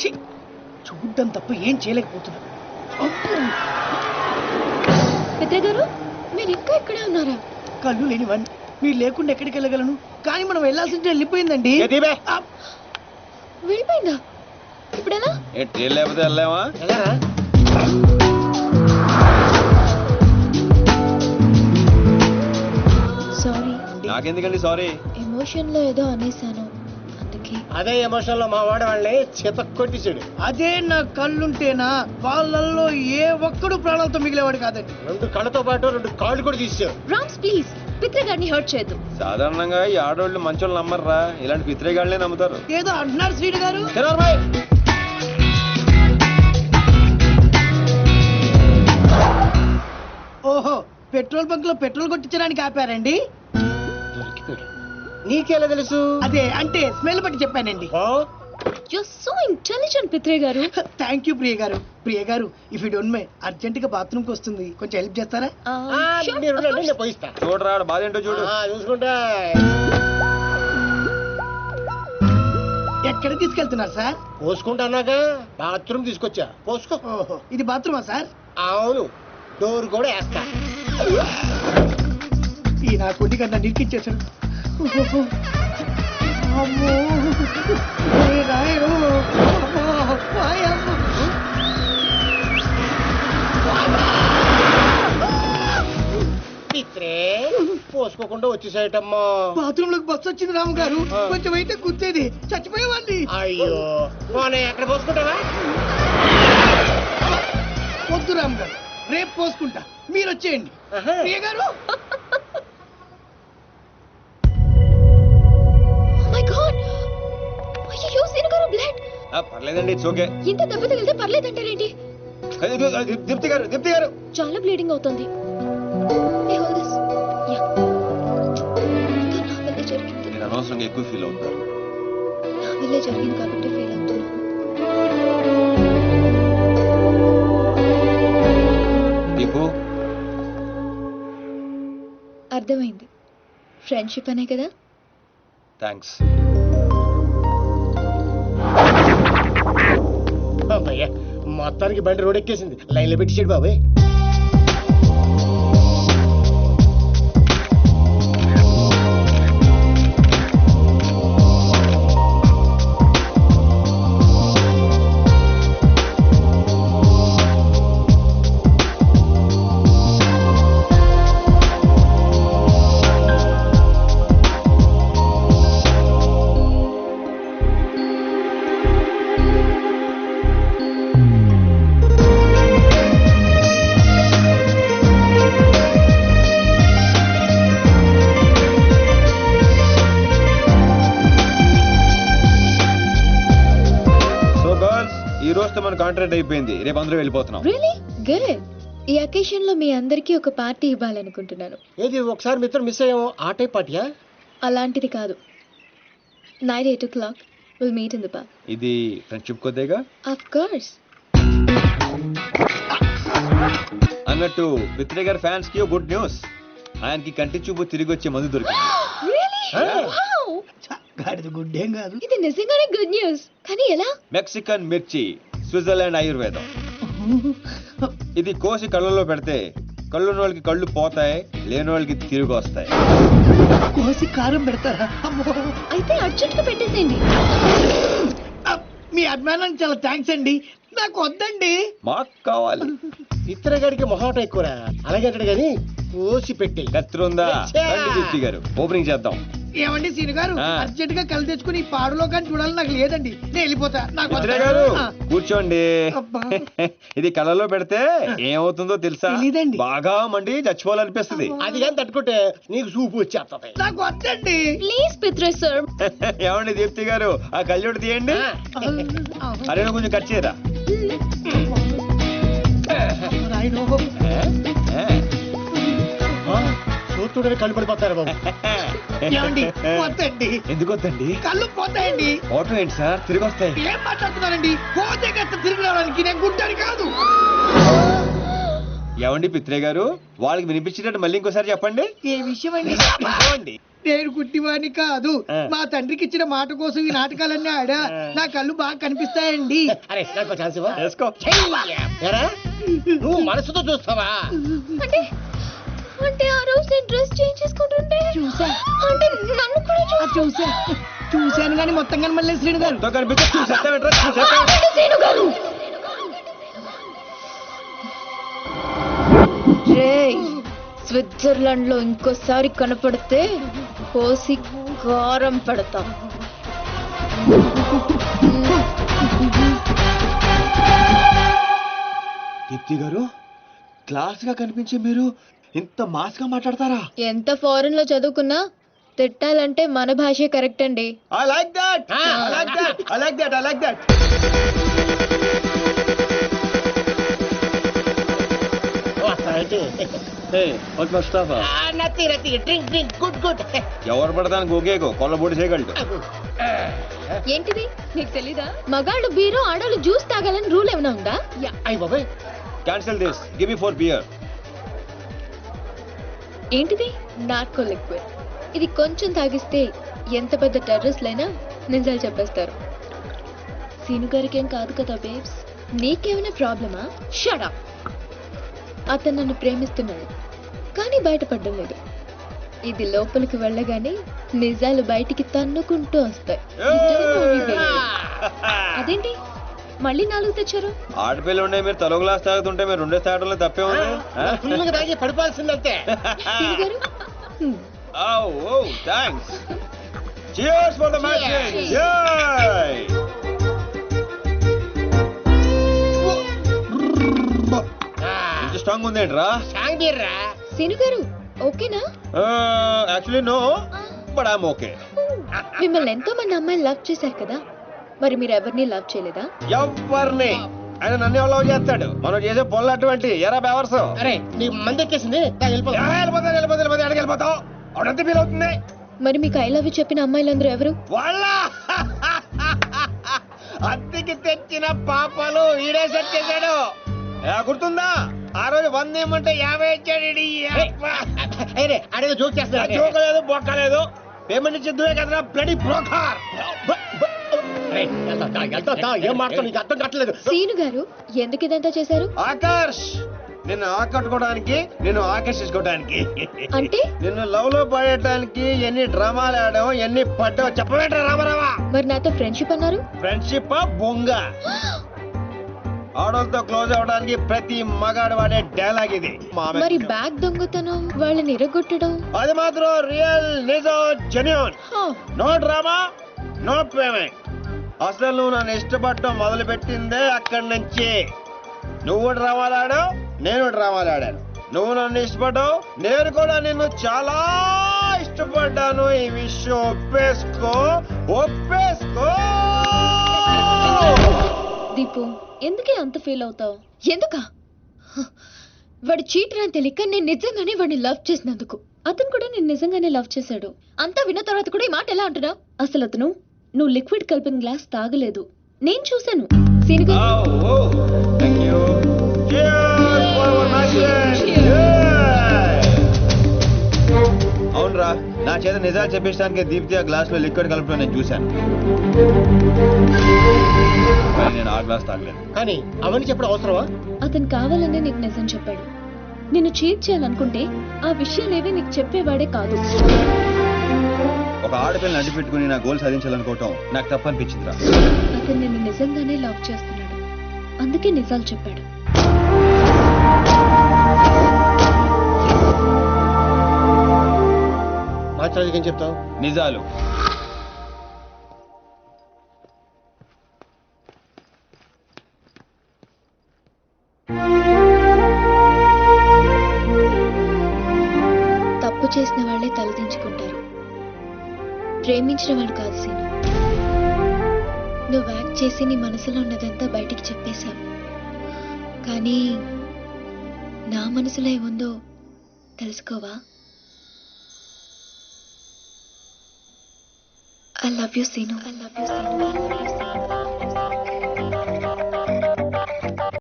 ఛీ, చూడ్డం తప్ప ఏం చేయలేకపోతున్నా. పెద్ద గారు మీరు ఇంకా ఇక్కడే ఉన్నారా? కళ్ళు లేనివన్ మీరు లేకుండా ఎక్కడికి వెళ్ళగలను, కానీ మనం వెళ్ళాల్సింది వెళ్ళిపోయిందండి. ఆ, వెళ్ళిపోయిందా? ఇప్పుడెలా? ట్రైన్ లేకపోతే వెళ్ళామా? Sorry, నాకెందుకండి sorry? ఎమోషన్ లో ఏదో అనేసాను, అందుకే. అదే ఎమోషన్ లో మా వాడు వాళ్ళని చేత కొట్టించాడు. అదే నా కళ్ళుంటేనా వాళ్ళల్లో ఏ ఒక్కడు ప్రాణాలతో మిగిలేవాడు కాదండి. 2 కళ్ళతో పాటు 2 కాళ్ళు కూడా తీసాడు. రామ్స్ ప్లీజ్, పిత్ర గారిని హర్ట్ చేయొద్దు. సాధారణంగా ఈ ఆడవాళ్ళు మంచోళ్ళు నమ్మర్రా, ఇలాంటి పిత్రేగాళ్ళనే నమ్ముతారు. ఏదో అంటున్నారు శ్రీడు గారు. ఓహో, పెట్రోల్ బంక్ లో పెట్రోల్ కొట్టించడానికి ఆపారండి. నీకెలా తెలుసు? అదే అంటే స్మెల్ బట్టి చెప్పానండి. You're so intelligent, పిత్రే గారు. థ్యాంక్ యూ ప్రియ గారు. ప్రియ గారు, if you don't mind urgent గా బాత్రూమ్ కి వస్తుంది, కొంచెం హెల్ప్ చేస్తారా? Sure, of course. నేను పోయిస్తా. చూడరా ఆడ బాధ ఏంటో చూడు. చూసుకుంటా. ఎక్కడ తీసుకెళ్తున్నారు సార్? పోసుకుంటానాగా బాత్రూమ్ తీసుకొచ్చా, పోసుకో. ఓహో, ఇది బాత్రూమా సార్? అవును, డోర్ కూడా వేస్తా. ఈ నా కొద్ది కన్నా నిరికిచ్చేసాడు. ఓహో, అమ్మో, ఓయ్ రాయుడు, అమ్మో, వాయమ్మ. పిత్రే పోసుకోకుండా వచ్చేసాయటమ్మా. బాత్రూమ్ లోకి బస్సు వచ్చింది రాము గారు, కొంచెం అయితే కూర్చేది చచ్చిపోయేవాడిని. అయ్యో, పోనీ ఎక్కడ పోసుకుంటావా? వద్దు రాము గారు, రేపు పోసుకుంటా, మీరు వచ్చేయండి. ప్రియ గారు, Oh my God! అయ్యో, సీను గారు బ్లడ్. పర్లేదండి, ఇట్స్ ఓకే. ఇంత దెబ్బ తగిలితే పర్లేదంటారేంటి? దీప్తి గారు, దీప్తి గారు. చాలా బ్లీడింగ్ అవుతుంది. Hey, hold this. Yeah. ఇదంతా నా వల్లే జరిగింది. మీరు అనవసరంగా ఎక్కువ ఫీల్ అవుతారు. నా వల్లే జరిగింది కాబట్టి ఫీల్ అవుతున్నాను. దీపు, అర్థమైంది, ఫ్రెండ్షిప్ అనే కదా. థ్యాంక్స్. అమ్మయ్య, మొత్తానికి బండి రోడ్ ఎక్కేసింది. లైన్ లో పెట్టించాడు బాబాయ్. మన కాంట్రాక్ట్ అయిపోయింది, రేపు అందరూ వెళ్ళిపోతున్నాం. Really good. ఈ అకేషన్ లో మీ అందరికీ ఒక పార్టీ ఇవ్వాలనుకుంటున్నాను. ఏది ఒకసారి మిత్రం మిస్ అయ్యాము, ఆ టైప్ పార్టీయా? అలాంటిది కాదు. Night 8 o'clock will meet in the park. ఇది ఫ్రెండ్షిప్ కొద్దిగా. Of course. అన్నట్టు పిత్రే గారి ఫ్యాన్స్ కి గుడ్ న్యూస్, ఆయనకి కంటి చూపు తిరిగి వచ్చే మందు దొరికింది. రియల్లీ? వావ్. గాడిద గుడ్డేం కాదు. ఇది నిజంగానే గుడ్ న్యూస్. కానీ ఎలా? మెక్సికన్ మిర్చి, స్విట్జర్లాండ్ ఆయుర్వేదం. ఇది కోసి కళ్ళలో పెడితే కళ్ళున్న వాళ్ళకి కళ్ళు పోతాయి, లేని వాళ్ళకి తిరిగి వస్తాయి. కోసి కారం పెడతారా? అమ్మో, అయితే అర్జెంట్ గా పెట్టేసేయండి. మీ అభిమానానికి చాలా థ్యాంక్స్ అండి, నాకు వద్దండి. మాకు కావాలి. చిత్రగాడికి మొహాట ఎక్కువరా, అలాగే అంటాడు కానీ కోసి పెట్టి. కత్తిరుందా? రండి దీప్తి గారు, ఓపెనింగ్ చేద్దాం. ఏమండి సీను గారు, అర్జెంట్ గా కళ్ళు తెచ్చుకుని ఈ పాడులో కానీ చూడాలని నాకు లేదండి, నేను వెళ్ళిపోతా. నాకు పిత్రే గారు కూర్చోండి. అబ్బా. ఇది కళ్ళలో పెడితే ఏమవుతుందో తెలుసా? తెలీదండి. బాగా మండి చచ్చిపోవాలనిపిస్తుంది. అది కానీ తట్టుకుంటే నీకు సూపు వచ్చేస్తుంది. నాకు వద్దండి. ప్లీజ్ పిత్రే సార్. ఏమండి దీప్తి గారు, ఆ కళ్ళోడు తీయండి. అరే నువ్వు కొంచెం కట్ చేయరా. చూస్తుంటే కళ్ళు పడిపోతారు బాబు. ఏమండి వద్దండి. ఎందుకు వద్దండి? కళ్ళు పోతాయండి. ఆటో ఏంటి సార్, తిరిగి వస్తాయి. ఏం మాట్లాడుతున్నారండి? పోతే కష్ట తిరిగి రావడానికి, నేను గుడ్డని కాదు. ఏమండి పిత్రే గారు, వాళ్ళకి వినిపించినట్టు మళ్ళీ ఇంకోసారి చెప్పండి. ఏ విషయం అండి? చెప్పండి. నేను గుడ్డివాణ్ణి కాదు. ఆ. మా తండ్రికి ఇచ్చిన మాట కోసం ఈ నాటకాలన్నీ ఆడా. నా కళ్ళు బాగా కనిపిస్తాయండి. అరే నాకు ఛాన్స్ ఇవ్వ వేసుకో. ఏరా, నువ్వు మనసుతో చూస్తావా? అంటే అంటే ఆ రోజు నేను డ్రెస్ చేంజ్ చేసుకుంటుంటే చూసా. అంటే నన్ను కూడా చూశాను కానీ మొత్తం కనమలేదు శ్రీను గారు. ఎంతో కనిపిస్తే చూసేస్తావేంట్రా, చూసేస్తావా? చూసాను గారు. రేయ్, స్విట్జర్లాండ్ లో ఇంకోసారి కనపడితే కోసి కారం పెడతా. దీప్తి గారు, క్లాస్ గా కనిపించే మీరు ఇంత మాస్ గా మాట్లాడతారా? ఎంత ఫారెన్ లో చదువుకున్నా తిట్టాలంటే మన భాషే కరెక్ట్ అండి. I like that. I like that. I like that. I like that. Hey, what's my stuff? Drink good ఎవరు పడతాను గోగేగో కొల్లబొడి చేయగలడు. ఏంటిది నీకు తెలీదా? మగాళ్ళు బీరు, ఆడవాళ్ళు జ్యూస్ తాగాలని రూల్ ఏమైనా ఉందా? అయ్యి బాబాయ్, Cancel this. Give me 4 beer. ఏంటిది? Narco liquid. ఇది కొంచెం తాగిస్తే ఎంత పెద్ద టెర్రస్లైనా నిజాలు చెప్పేస్తారు. సీను గారికి ఏం కాదు కదా బేబ్స్? నీకేమైనా ప్రాబ్లమా? Shut up. అతను నన్ను ప్రేమిస్తున్నాడు కానీ బయటపడడం లేదు. ఇది లోపలికి వెళ్ళగానే నిజాలు బయటికి తన్నుకుంటూ వస్తాయి. అదేంటి మళ్ళీ 4 తెచ్చారు? ఆడపిల్ల ఉండే మీరు తలో గ్లాస్ తాగుతుంటే మీరు 2 తాగడంలో తప్పే ఉంది. ఫుల్గా తాగి పడిపోవాల్సిందంతే. Seenu garu, Oh, thanks. Cheers for the match. Yay! ఇంత స్ట్రాంగ్ ఉందేంట్రా? సాంగ్ బీర్రా. సీను గారు ఓకేనా? Actually no, but I'm okay. మిమ్మల్ని ఎంతో మంది అమ్మాయిలు లవ్ చేశారు కదా, మరి మీరు ఎవరిని లవ్ చేయలేదా? ఎవరిని? ఆయన నన్ను ఎవరు లవ్ చేస్తాడు? మనం చేసే పనులు అటువంటి ఎరా బేవర్స్. అరే నీ మంది ఎక్కేసింది, వెళ్ళిపోతావు అవునంత ఫీల్ అవుతుంది. మరి మీకు ఐ లవ్ యూ చెప్పిన అమ్మాయిలందరూ ఎవరు? వాళ్ళ అద్దెకి తెచ్చిన పాపాలు ఈడే సెట్ చేశాడు. గుర్తుందా? ఆ రోజు 100 ఇమ్మంటే 50 ఇచ్చాడు. అడే జోక్ చేస్తా. జోకలేదు బొక్కలేదు, పేమెంట్ ఇచ్చిద్దువే కదరా బ్లడీ బ్రోకర్. ఏం మాట్లాడు, నీకు అర్థం కావట్లేదు. సీను గారు ఎందుకు ఇదంతా చేశారు? ఆకర్ష్, నిన్ను ఆకట్టుకోవడానికి, నిన్ను ఆకర్షించుకోవడానికి, అంటే నిన్ను లవ్ లో పడేయడానికి ఎన్ని డ్రామాలు ఆడావు, ఎన్ని పడ్డావు చెప్పవేంట్రా రామారావా? మరి నాతో ఫ్రెండ్షిప్ అన్నారు. ఫ్రెండ్షిప్ బొంగ. ఆడోళ్ళతో క్లోజ్ అవడానికి ప్రతి మగాడు వాడే డైలాగ్ ఇది. మరి బ్యాగ్ దొంగతనం, వాళ్ళని ఇరగొట్టడం, అది మాత్రం రియల్, నిజం, జెన్యూన్. హా, నో డ్రామా, నో పేమెంట్. అసలు నువ్వు నన్ను ఇష్టపడటం మొదలు పెట్టిందే అక్కడి నుంచి. నువ్వు డ్రామాలు ఆడావు, నేను డ్రామాలు ఆడాను. నువ్వు నన్ను ఇష్టపడ్డావు, నేను కూడా నిన్ను చాలా ఇష్టపడ్డాను. ఈ విషయం ఒప్పేసుకో. దీపు ఎందుకే అంత ఫీల్ అవుతావు? ఎందుకా? వాడు చీటర్ అని తెలియక నేను నిజంగానే వాడిని లవ్ చేసినందుకు. అతను కూడా నేను నిజంగానే లవ్ చేశాడు. అంతా విన్న తర్వాత కూడా ఈ మాట ఎలా అంటున్నావు? అసలు అతను నువ్వు లిక్విడ్ కలిపిన గ్లాస్ తాగలేదు, నేను చూశాను. సీను గారు, అవునరా, నా చేత నిజాలు చెప్పించడానికి దీప్తి ఆ గ్లాస్ లో లిక్విడ్ కలపడం నేను చూశాను. కానీ నేను ఆ గ్లాస్ తాగలేదు. కానీ అవన్నీ చెప్పడం అవసరమా? అతను కావాలనే నీకు నిజం చెప్పాడు. నిన్ను చీట్ చేయాలనుకుంటే ఆ విషయాలేవి నీకు చెప్పేవాడే కాదు. ఒక ఆడపిల్లని అడ్డు పెట్టుకుని నా గోల్ సాధించాలనుకోవటం నాకు తప్పనిపించిందిరా. అతను నిన్ను నిజంగానే లవ్ చేస్తున్నాడు, అందుకే నిజాలు చెప్పాడు. మాట్లాడేది ఏం చెప్తావు? నిజాలు. తప్పు చేసిన వాళ్ళే తలదించుకుంటారు, ప్రేమించిన వాళ్ళు కాదు సీను. నువ్వు యాక్ట్ చేసి నీ మనసులో ఉన్నదంతా బయటికి చెప్పేశావు, కానీ నా మనసులో ఏముందో తెలుసుకోవా? I love you, Sinu. I love you, Sinu.